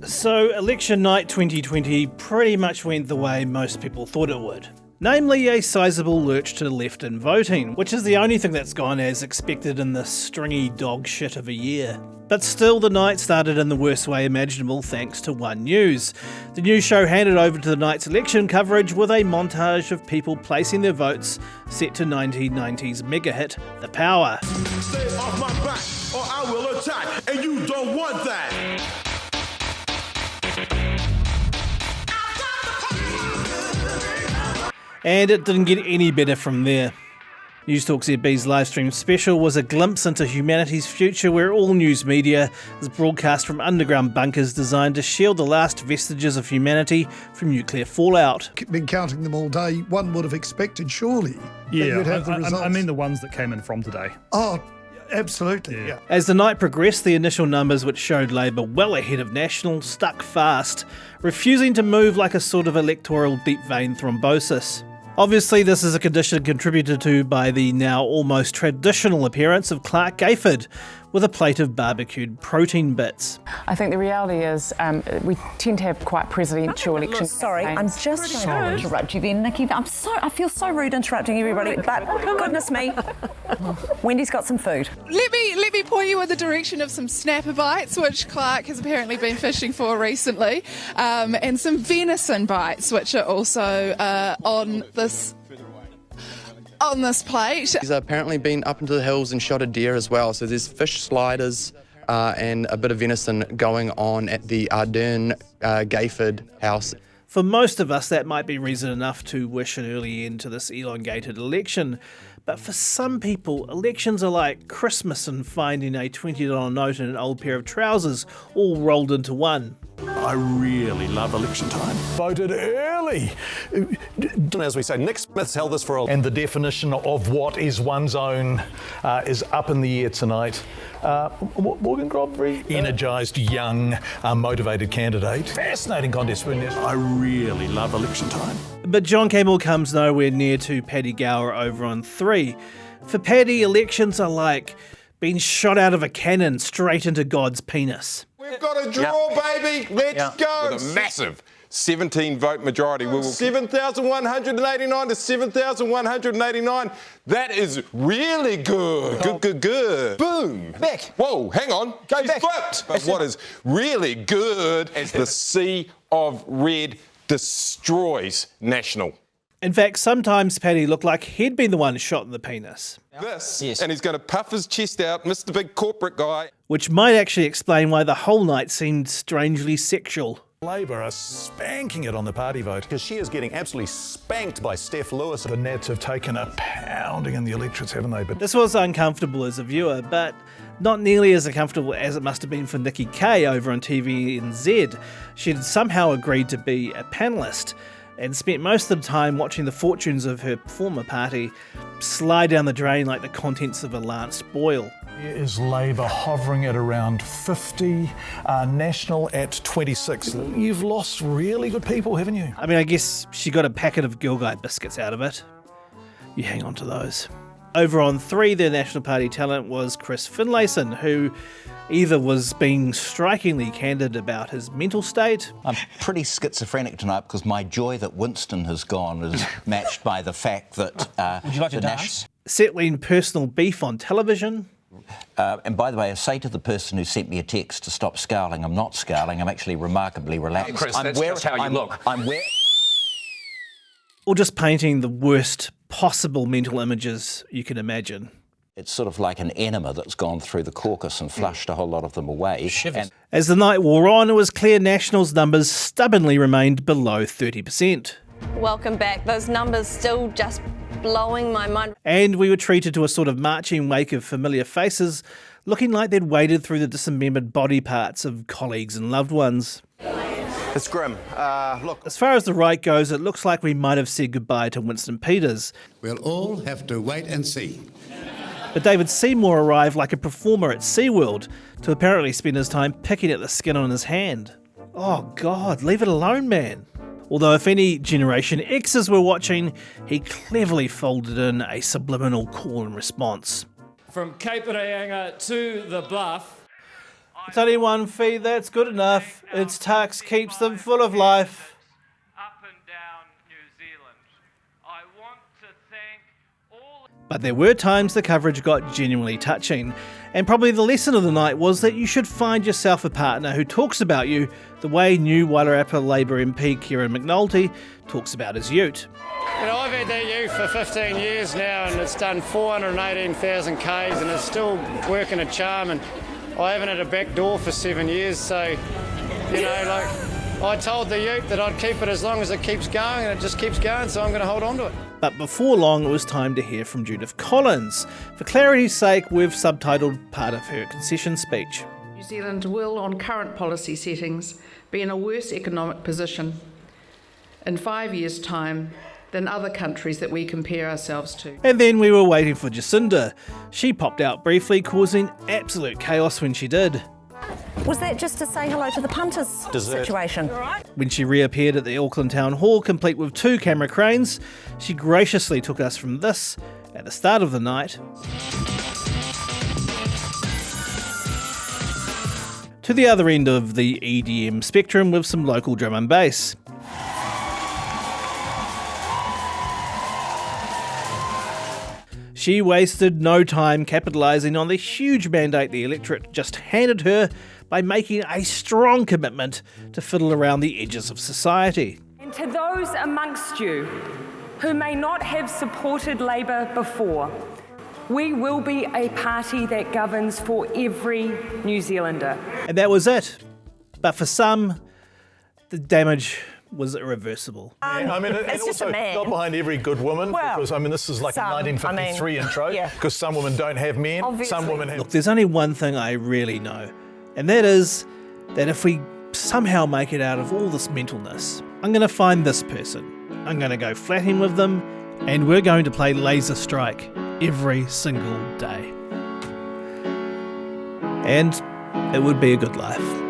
So election night 2020 pretty much went the way most people thought it would. Namely, a sizable lurch to the left in voting, which is the only thing that's gone as expected in this stringy dog shit of a year. But still, the night started in the worst way imaginable thanks to One News. The news show handed over to the night's election coverage with a montage of people placing their votes set to 1990's mega hit, The Power. Stay off my back or I will attack, and you don't want that. And it didn't get any better from there. News Talk ZB's livestream special was a glimpse into humanity's future where all news media is broadcast from underground bunkers designed to shield the last vestiges of humanity from nuclear fallout. Been counting them all day. One would have expected, surely, that you'd have the results. I mean the ones that came in from today. Oh, absolutely, yeah. As the night progressed, the initial numbers, which showed Labour well ahead of National, stuck fast, refusing to move like a sort of electoral deep vein thrombosis. Obviously, this is a condition contributed to by the now almost traditional appearance of Clark Gayford with a plate of barbecued protein bits. I think the reality is we tend to have quite presidential elections. Sorry, I'm just going to interrupt you then, Nikki. I feel so rude interrupting everybody, but goodness me, Wendy's got some food. Let me point you in the direction of some snapper bites, which Clark has apparently been fishing for recently, and some venison bites, which are also on this plate. He's apparently been up into the hills and shot a deer as well, so there's fish sliders and a bit of venison going on at the Ardern Gayford house. For most of us, that might be reason enough to wish an early end to this elongated election. But for some people, elections are like Christmas and finding a $20 note and an old pair of trousers all rolled into one. I really love election time. Voted early. As we say, Nick Smith's held this for a... And the definition of what is one's own is up in the air tonight. Morgan Godfrey, energised, young, motivated candidate. Fascinating contest. I really love election time. But John Campbell comes nowhere near to Paddy Gower over on 3. For Paddy, elections are like being shot out of a cannon straight into God's penis. We've got a draw, baby. Let's go. With a massive 17-vote majority. 7,189 to 7,189. That is really good. Good. Boom. Back. Whoa, hang on. Go He's back. flipped. But what is really good is the sea of red destroys National. In fact, sometimes Paddy looked like he'd been the one shot in the penis. And he's going to puff his chest out, Mr. Big Corporate Guy. Which might actually explain why the whole night seemed strangely sexual. Labor are spanking it on the party vote. Because she is getting absolutely spanked by Steph Lewis. The Nats have taken a pounding in the electorates, haven't they? But this was uncomfortable as a viewer, but not nearly as uncomfortable as it must have been for Nikki Kay over on TVNZ. She'd somehow agreed to be a panellist and spent most of the time watching the fortunes of her former party slide down the drain like the contents of a lanced boil. Here is Labor hovering at around 50, National at 26. You've lost really good people, haven't you? I mean, I guess she got a packet of Girl Guide biscuits out of it. You hang on to those. Over on 3, the National Party talent was Chris Finlayson, who either was being strikingly candid about his mental state. I'm pretty schizophrenic tonight because my joy that Winston has gone is matched by the fact that... Would you like to dance? Settling personal beef on television. And by the way, I say to the person who sent me a text to stop scowling, I'm not scowling, I'm actually remarkably relaxed. Chris, that's just how you look. Or just painting the worst possible mental images you can imagine. It's sort of like an enema that's gone through the caucus and flushed a whole lot of them away. As the night wore on, it was clear National's numbers stubbornly remained below 30%. Welcome back. Those numbers still just blowing my mind. And we were treated to a sort of marching wake of familiar faces, looking like they'd waded through the dismembered body parts of colleagues and loved ones. It's grim. Look. As far as the right goes, it looks like we might have said goodbye to Winston Peters. We'll all have to wait and see. But David Seymour arrived like a performer at SeaWorld to apparently spend his time picking at the skin on his hand. Oh God, leave it alone, man. Although if any Generation X's were watching, he cleverly folded in a subliminal call and response. From Cape Reinga to the Bluff, It's only one fee, that's good enough. It's tax keeps them full of life. But there were times the coverage got genuinely touching, and probably the lesson of the night was that you should find yourself a partner who talks about you the way new Wairarapa Labour MP Kieran McNulty talks about his ute. I've had that ute for 15 years now, and it's done 418,000 Ks, and it's still working a charm, and I haven't had a back door for 7 years, so, I told the ute that I'd keep it as long as it keeps going, and it just keeps going, so I'm going to hold on to it. But before long, it was time to hear from Judith Collins. For clarity's sake, we've subtitled part of her concession speech. New Zealand will, on current policy settings, be in a worse economic position in 5 years' time than other countries that we compare ourselves to. And then we were waiting for Jacinda. She popped out briefly, causing absolute chaos when she did. Was that just to say hello to the punters situation? When she reappeared at the Auckland Town Hall, complete with 2 camera cranes, she graciously took us from this, at the start of the night, to the other end of the EDM spectrum with some local drum and bass. She wasted no time capitalising on the huge mandate the electorate just handed her by making a strong commitment to fiddle around the edges of society. And to those amongst you who may not have supported Labour before, we will be a party that governs for every New Zealander. And that was it. But for some, the damage was irreversible. It's just a man. Not behind every good woman, because this is like a 1953 intro, because some women don't have men, Obviously. some women have... Look, there's only one thing I really know, and that is that if we somehow make it out of all this mentalness, I'm going to find this person, I'm going to go flatting with them, and we're going to play Laser Strike every single day. And it would be a good life.